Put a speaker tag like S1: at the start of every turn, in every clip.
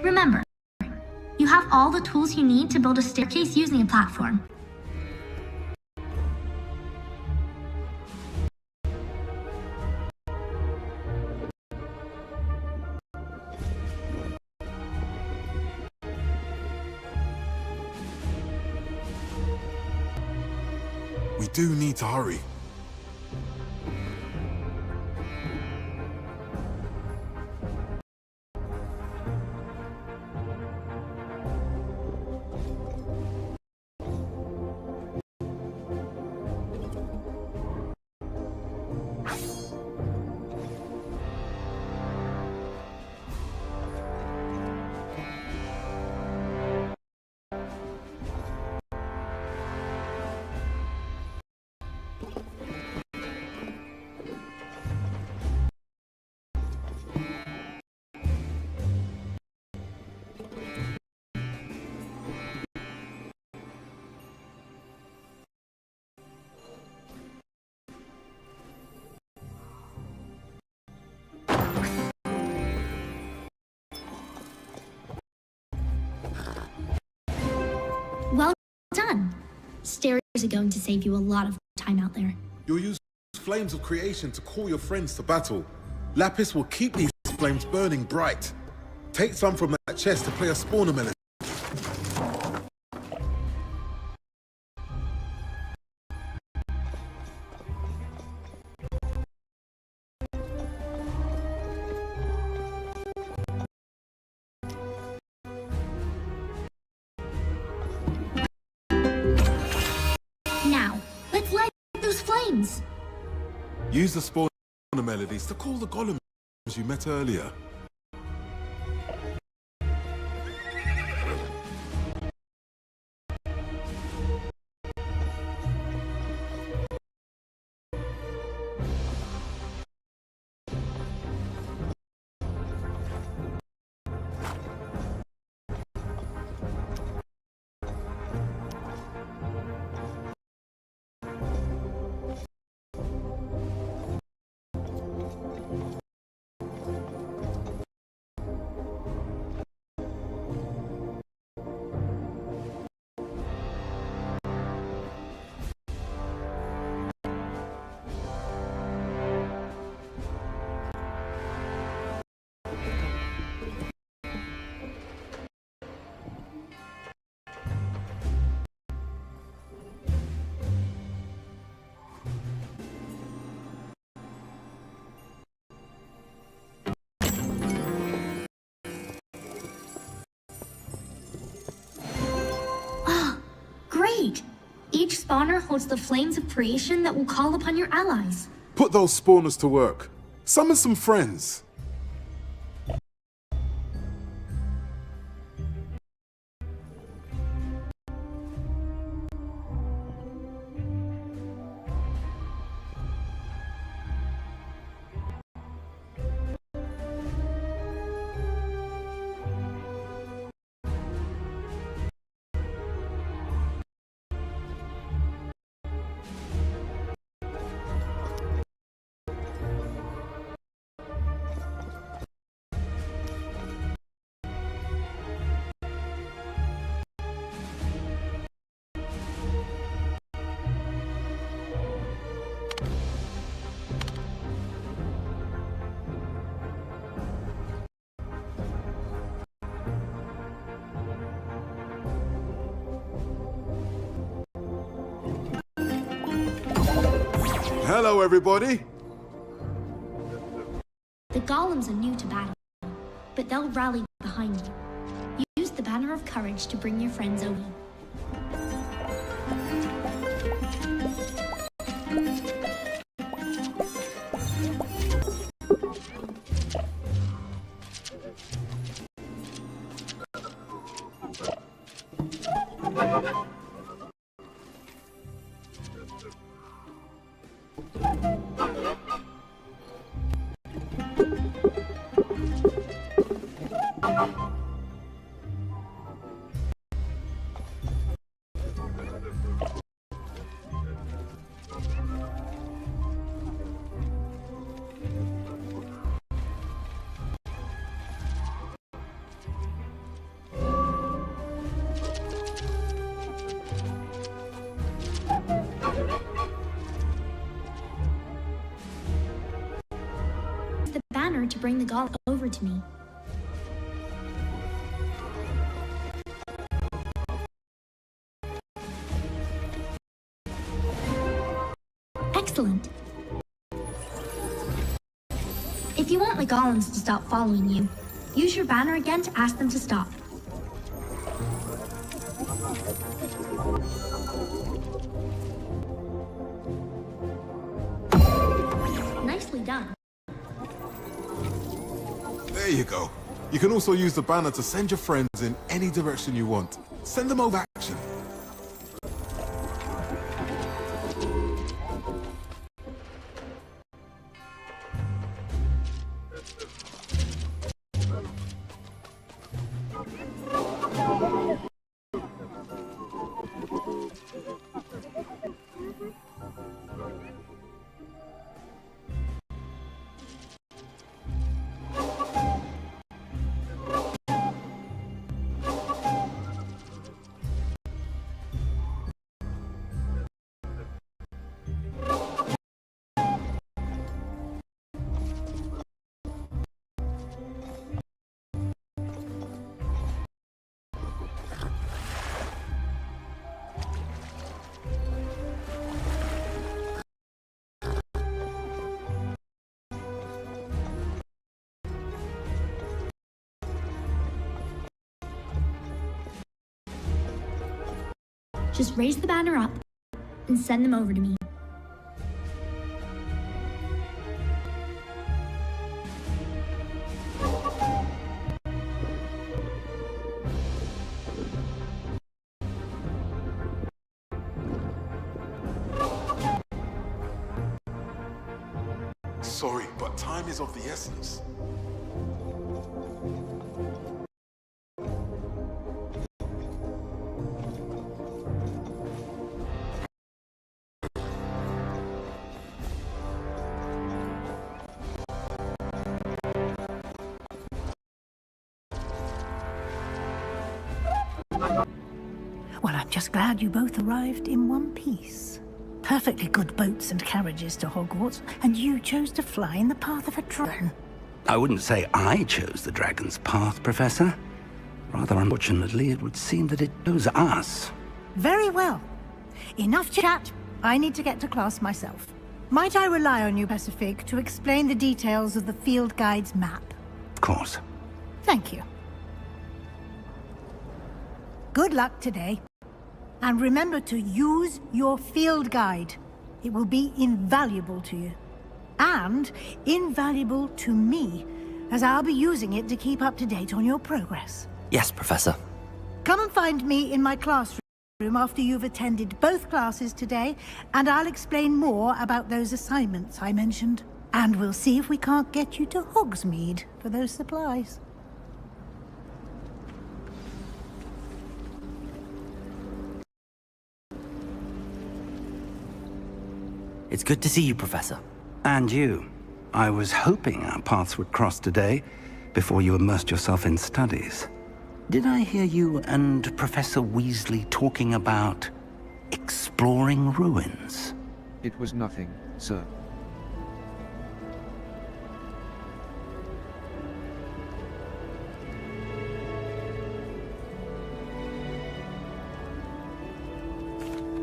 S1: Remember, you have all the tools you need to build a staircase using a platform.
S2: We do need to hurry.
S1: Well done. Stairs are going to save you a lot of time out there.
S2: You'll use flames of creation to call your friends to battle. Lapis will keep these flames burning bright. Take some from that chest to play a spawner melody.
S1: Now, let's light those flames.
S2: Use the spawner melodies to call the golems you met earlier.
S1: Great! Each spawner holds the flames of creation that will call upon your allies.
S2: Put those spawners to work. Summon some friends. Hello, everybody.
S1: The golems are new to battle, but they'll rally behind you. Use the banner of courage to bring your friends over. banner to bring the golem over to me. Excellent. If you want the golems to stop following you, use your banner again to ask them to stop. Nicely done.
S2: There you go. You can also use the banner to send your friends in any direction you want. Send them over action.
S1: Just raise the banner up and send them over to me.
S2: Sorry, but time is of the essence.
S3: Well, I'm just glad you both arrived in one piece. Perfectly good boats and carriages to Hogwarts, and you chose to fly in the path of a dragon.
S4: I wouldn't say I chose the dragon's path, Professor. Rather unfortunately, it would seem that it chose us.
S3: Very well. Enough chat. I need to get to class myself. Might I rely on you, Professor Fig, to explain the details of the field guide's map?
S4: Of course.
S3: Thank you. Good luck today. And remember to use your field guide. It will be invaluable to you. And invaluable to me, as I'll be using it to keep up to date on your progress.
S5: Yes, Professor.
S3: Come and find me in my classroom after you've attended both classes today, and I'll explain more about those assignments I mentioned. And we'll see if we can't get you to Hogsmeade for those supplies.
S5: It's good to see you, Professor.
S4: And you. I was hoping our paths would cross today, before you immersed yourself in studies. Did I hear you and Professor Weasley talking about exploring ruins?
S6: It was nothing, sir.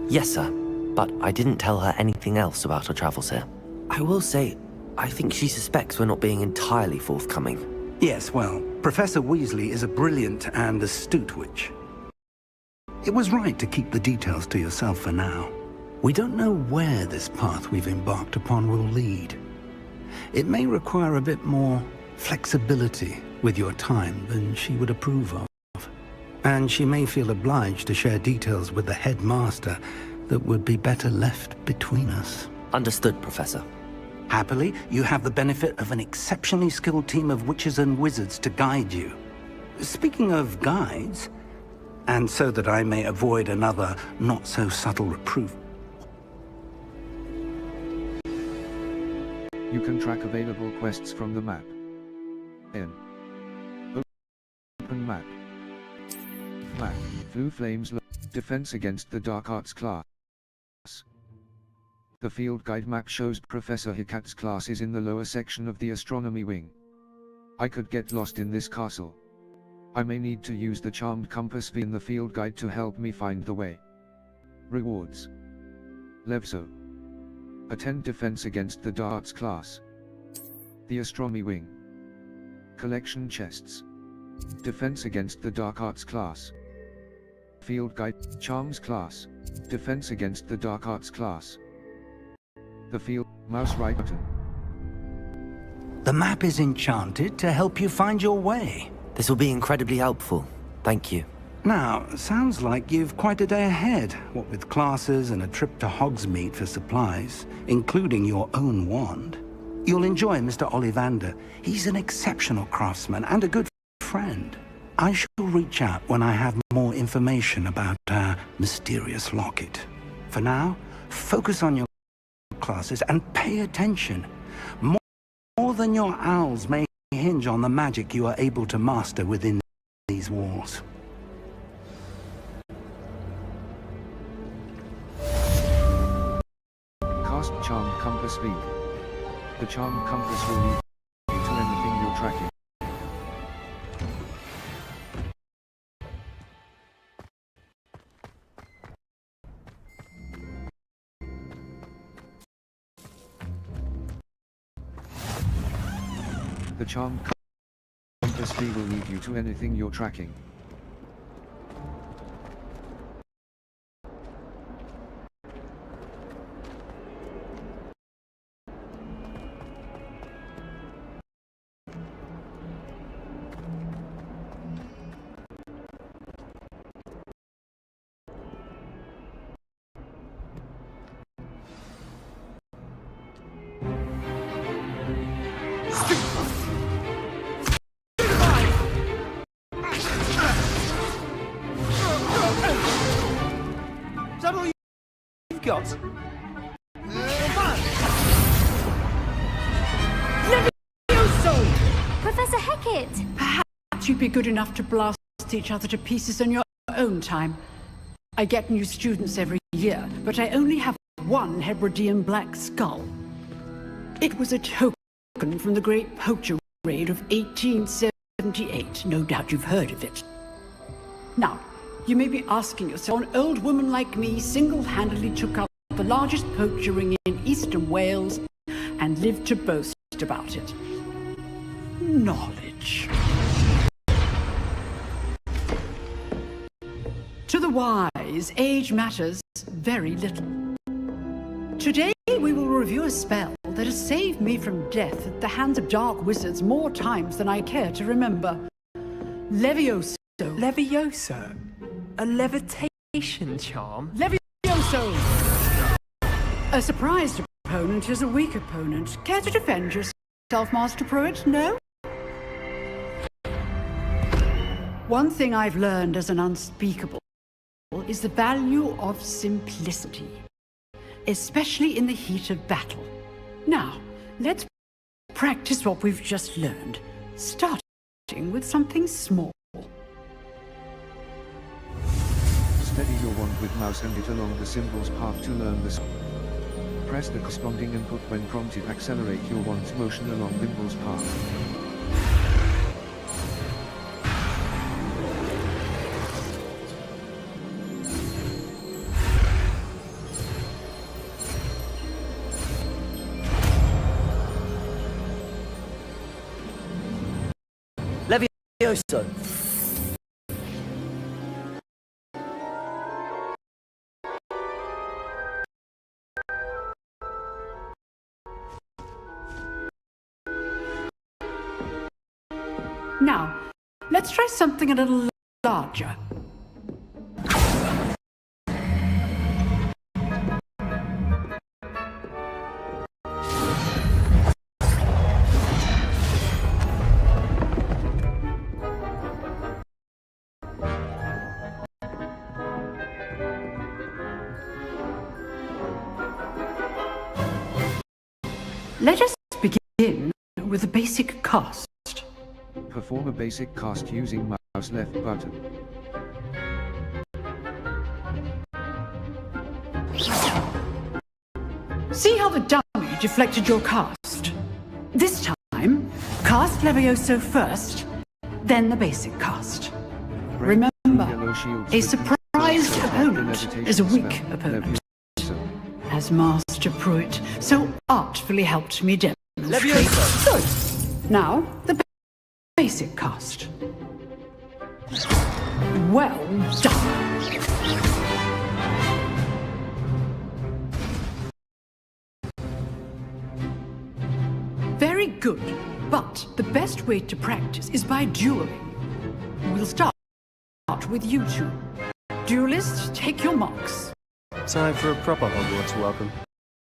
S5: Yes, sir. But I didn't tell her anything else about our travels here. I will say, I think she suspects we're not being entirely forthcoming.
S4: Yes, well, Professor Weasley is a brilliant and astute witch. It was right to keep the details to yourself for now. We don't know where this path we've embarked upon will lead. It may require a bit more flexibility with your time than she would approve of. And she may feel obliged to share details with the headmaster that would be better left between us.
S5: Understood, Professor.
S4: Happily, you have the benefit of an exceptionally skilled team of witches and wizards to guide you. Speaking of guides, and so that I may avoid another not-so-subtle reproof,
S6: You can track available quests from the map. N. Open map. Map. Blue Flames Defense against the Dark Arts class. The field guide map shows Professor Hicat's class is in the lower section of the astronomy wing. I could get lost in this castle. I may need to use the charmed compass in the field guide to help me find the way. Rewards. Levso. Attend defense against the darts class. The astronomy wing. Collection chests. Defense against the dark arts class. Field guide, charms class. Defense against the dark arts class. The field, mouse right button.
S4: The map is enchanted to help you find your way.
S5: This will be incredibly helpful. Thank you.
S4: Now, sounds like you've quite a day ahead, what with classes and a trip to Hogsmeade for supplies, including your own wand. You'll enjoy Mr. Ollivander. He's an exceptional craftsman and a good friend. I shall reach out when I have more information about our mysterious locket. For now, focus on your classes and pay attention. More than your owls may hinge on the magic you are able to master within these walls.
S6: Cast Charmed Compass V. The Charmed Compass will lead you to anything you're tracking. The Charmed Compass V will lead you to anything you're tracking.
S7: Is that all you've got?
S1: Professor Hecat!
S8: Perhaps you'd be good enough to blast each other to pieces on your own time. I get new students every year, but I only have one Hebridean black skull. It was a token from the Great Poacher Raid of 1878. No doubt you've heard of it. Now, you may be asking yourself, an old woman like me single-handedly took out the largest poacher ring in eastern Wales and lived to boast about it. Knowledge. To the wise, age matters very little. Today, we will review a spell that has saved me from death at the hands of dark wizards more times than I care to remember. Levioso.
S7: Levioso? A levitation charm?
S8: Levioso! A surprised opponent is a weak opponent. Care to defend yourself, Master Pruitt? No? One thing I've learned as an unspeakable is the value of simplicity, especially in the heat of battle. Now, let's practice what we've just learned, starting with something small.
S6: Steady your wand with mouse and it along the symbol's path to learn this. Press the corresponding input when prompted. Accelerate your wand's motion along Bimble's path.
S7: Levioso.
S8: Now, let's try something a little larger. Let us begin with a basic cast.
S6: Perform a basic cast using mouse left button.
S8: See how the dummy deflected your cast? This time, cast Levioso first, then the basic cast. Remember,
S6: Yellow shields
S8: a
S6: with
S8: surprised opponent
S6: levitation
S8: is a weak
S6: spell.
S8: opponent.
S6: Levioso.
S8: As Master Pruitt so artfully helped me demonstrate.
S7: Levioso!
S8: Good. Now, the basic cast. Well done. Very good, but the best way to practice is by dueling. We'll start with you two. Duelists, take your marks.
S7: Time for a proper Hogwarts welcome.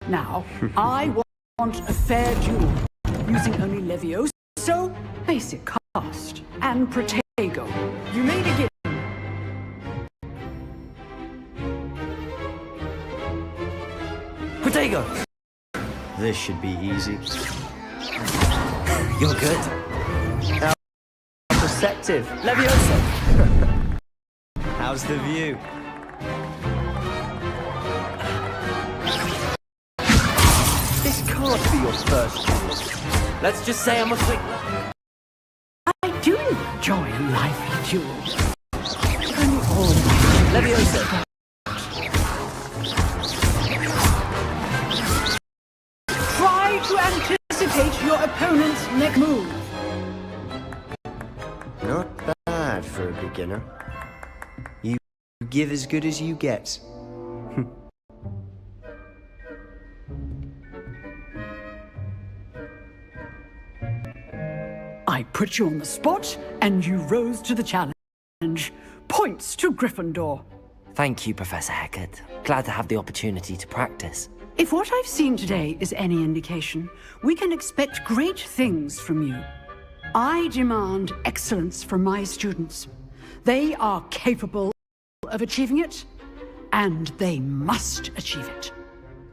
S8: Now, I want a fair duel, using only Levioso, basic cast, and Protego. You may begin.
S7: Protego! This should be easy.
S5: You're good.
S7: How perceptive. Levioso! How's the view? This can't be your first duel.
S5: Let's just say I'm a quick...
S8: I do enjoy a lively duel. Only all
S7: Levioso!
S8: try to anticipate your opponent's next move.
S7: Not bad for a beginner. You give as good as you get.
S8: I put you on the spot, and you rose to the challenge. Points to Gryffindor.
S5: Thank you, Professor Hecat. Glad to have the opportunity to practice.
S8: If what I've seen today is any indication, we can expect great things from you. I demand excellence from my students. They are capable of achieving it, and they must achieve it.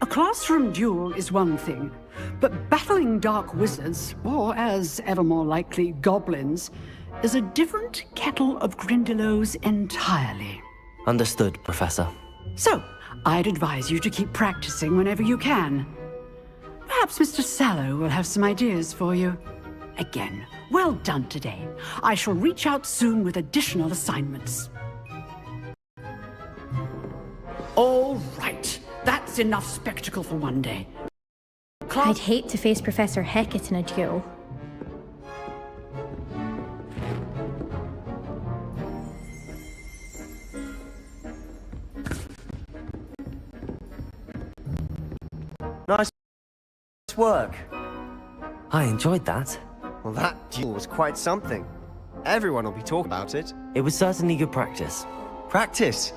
S8: A classroom duel is one thing, but battling dark wizards, or as ever more likely, goblins, is a different kettle of Grindylows entirely.
S5: Understood, Professor.
S8: So, I'd advise you to keep practicing whenever you can. Perhaps Mr. Sallow will have some ideas for you. Again, well done today. I shall reach out soon with additional assignments. All right, that's enough spectacle for one day.
S9: I'd hate to face Professor Hecat in a duel.
S7: Nice work.
S5: I enjoyed that.
S7: Well, that duel was quite something. Everyone will be talking about it.
S5: It was certainly good practice.
S7: Practice?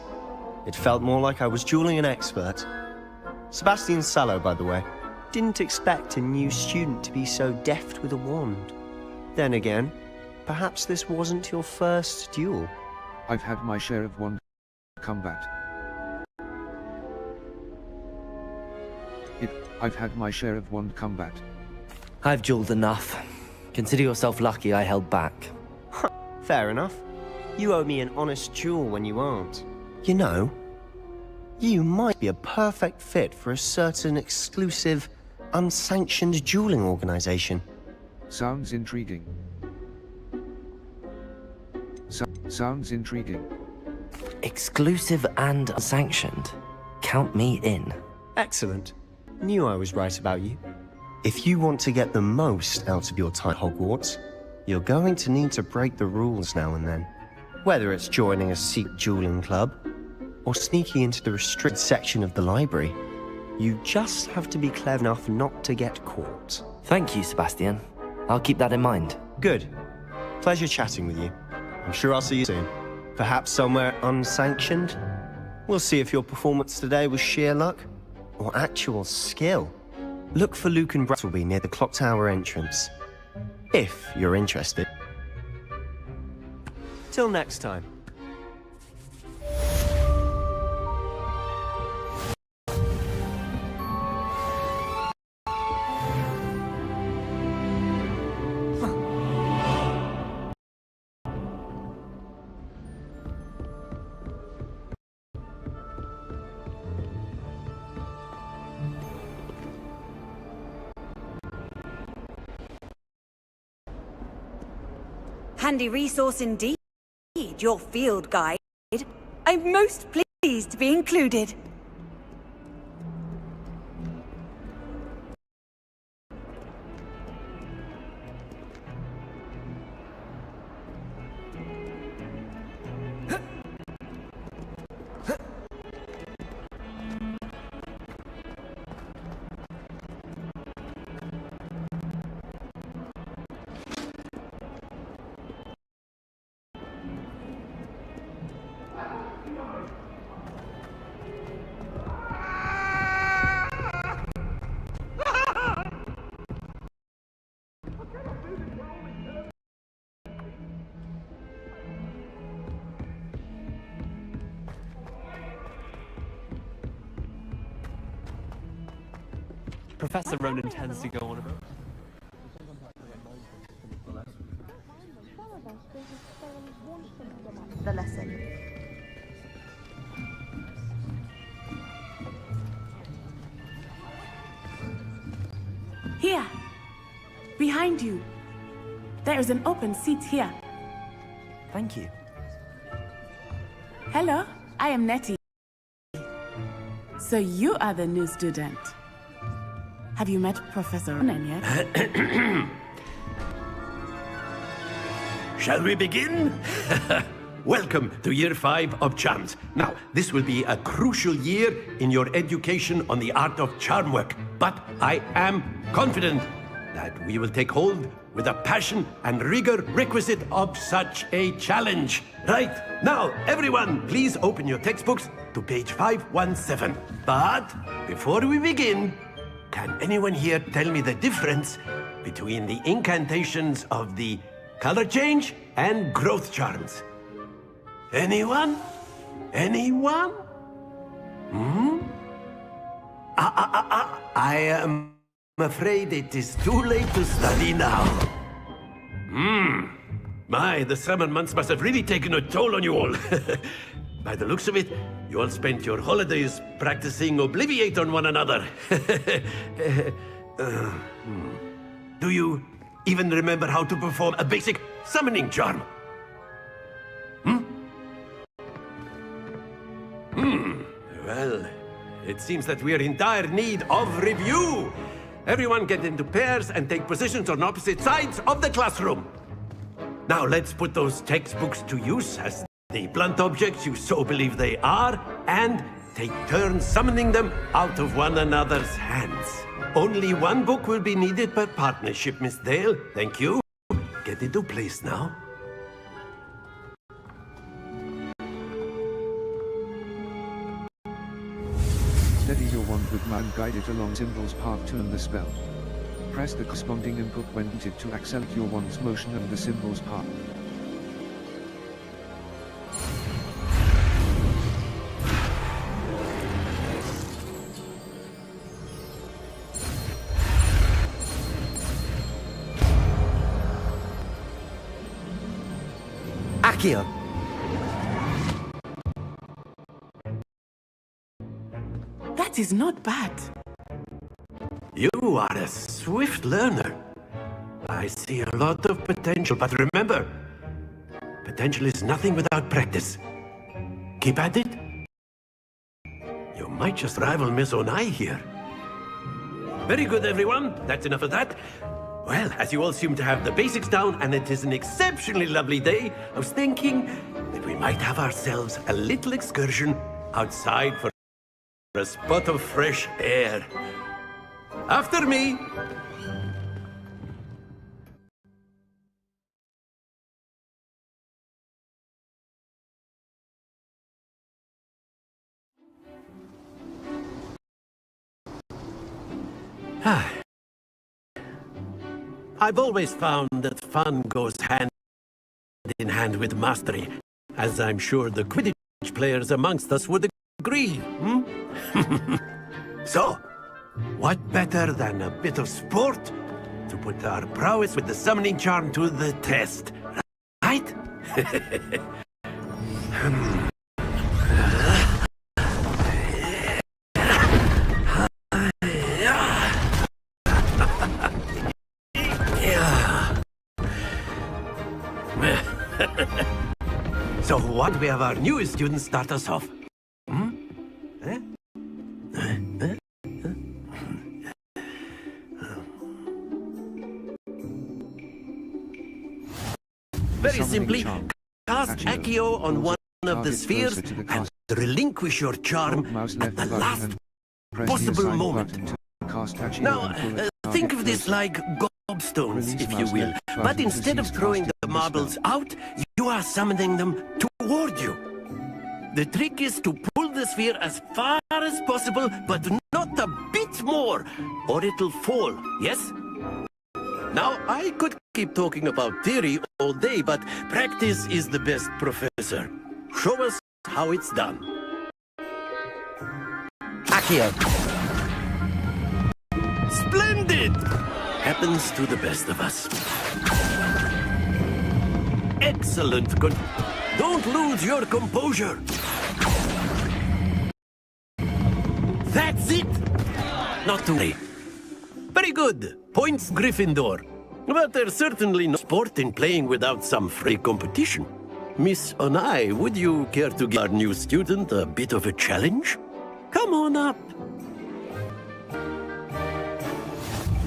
S7: It felt more like I was dueling an expert. Sebastian Sallow, by the way. Didn't expect a new student to be so deft with a wand. Then again, perhaps this wasn't your first duel.
S6: I've had my share of wand combat. I've had my share of wand combat.
S5: I've dueled enough. Consider yourself lucky I held back.
S7: Fair enough. You owe me an honest duel when you aren't. You know, you might be a perfect fit for a certain exclusive, unsanctioned dueling organization.
S6: Sounds intriguing. Sounds intriguing.
S5: Exclusive and unsanctioned. Count me in.
S7: Excellent. Knew I was right about you. If you want to get the most out of your time at Hogwarts, you're going to need to break the rules now and then. Whether it's joining a secret dueling club, or sneaking into the restricted section of the library, you just have to be clever enough not to get caught.
S5: Thank you, Sebastian. I'll keep that in mind.
S7: Good. Pleasure chatting with you. I'm sure I'll see you soon. Perhaps somewhere unsanctioned? We'll see if your performance today was sheer luck or actual skill. Look for Luke and Brattleby near the clock tower entrance, if you're interested. Till next time.
S10: Handy resource indeed, your field guide. I'm most pleased to be included.
S11: Professor Ronan tends to go on about.
S12: The lesson.
S13: Here, behind you. There is an open seat here.
S5: Thank you.
S13: Hello, I am Nettie. So you are the new student. Have you met Professor Ronan yet?
S14: Shall we begin? Welcome to Year 5 of Charms. Now, this will be a crucial year in your education on the art of charm work, but I am confident that we will take hold with the passion and rigor requisite of such a challenge. Right, now, everyone, please open your textbooks to page 517. But before we begin, can anyone here tell me the difference between the incantations of the color change and growth charms? Anyone? Anyone? I am afraid it is too late to study now. My, the summer months must have really taken a toll on you all. By the looks of it, you all spent your holidays practicing Obliviate on one another. Do you even remember how to perform a basic summoning charm? Well, it seems that we are in dire need of review. Everyone get into pairs and take positions on opposite sides of the classroom. Now let's put those textbooks to use as the blunt objects you so believe they are, and take turns summoning them out of one another's hands. Only one book will be needed per partnership, Miss Dale. Thank you. Get into place now.
S6: Steady your wand with man, guide it along symbol's path to earn the spell. Press the corresponding input when needed to accelerate your wand's motion and the symbol's path.
S5: Accio!
S13: That is not bad.
S14: You are a swift learner. I see a lot of potential, but remember, potential is nothing without practice. Keep at it. You might just rival Miss Onai here. Very good, everyone. That's enough of that. Well, as you all seem to have the basics down, and it is an exceptionally lovely day, I was thinking that we might have ourselves a little excursion outside for a spot of fresh air. After me! I've always found that fun goes hand in hand with mastery, as I'm sure the Quidditch players amongst us would agree, So, what better than a bit of sport to put our prowess with the summoning charm to the test, right? So what we have our newest students start us off? Very simply, cast Accio on one of the spheres and relinquish your charm at the last possible moment. Now, think of this like gobstones, if you will, but instead of throwing the marbles out, you are summoning them toward you. The trick is to pull the sphere as far as possible, but not a bit more, or it'll fall, yes? Now, I could keep talking about theory all day, but practice is the best professor. Show us how it's done.
S5: Accio.
S14: Splendid! Happens to the best of us. Excellent. Good. Don't lose your composure. That's it. Not too late. Very good. Points Gryffindor. But there's certainly no sport in playing without some free competition. Miss Onai, would you care to give our new student a bit of a challenge? Come on up.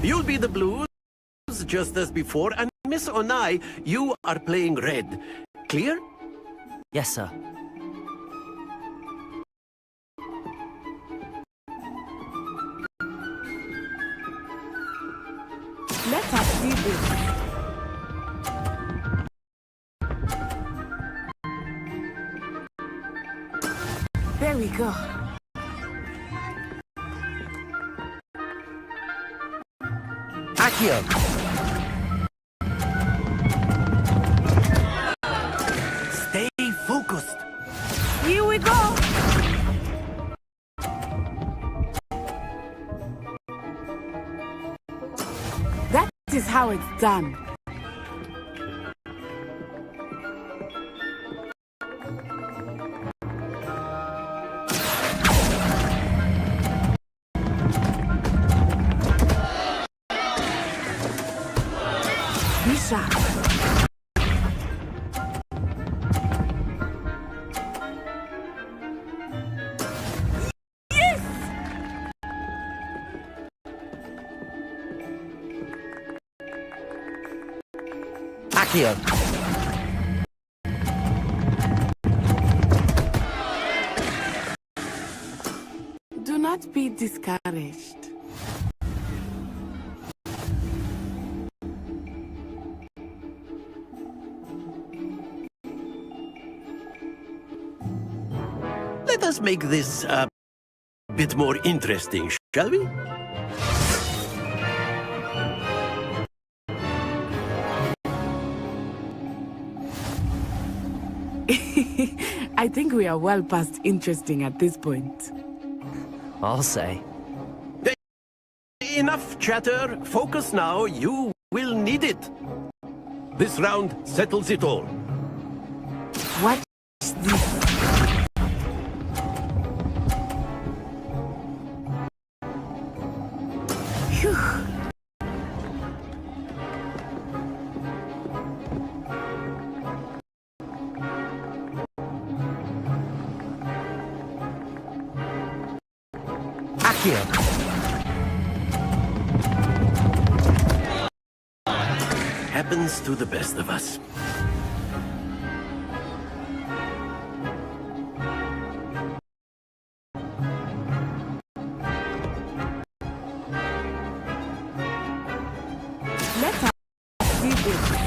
S14: You'll be the blues, just as before, and Miss Onai, you are playing red. Clear?
S5: Yes, sir.
S13: Let us see this. There we go.
S5: Accio.
S14: Stay focused.
S13: Here we go. That is how it's done. Be sharp. Yes!
S5: Accio.
S13: Do not be discouraged.
S14: Let us make this a bit more interesting, shall we?
S13: I think we are well past interesting at this point.
S5: I'll say.
S14: Enough chatter. Focus now. You will need it. This round settles it all.
S13: Watch this. Phew.
S5: Accio.
S14: Happens to the best of us.
S13: Let us see this.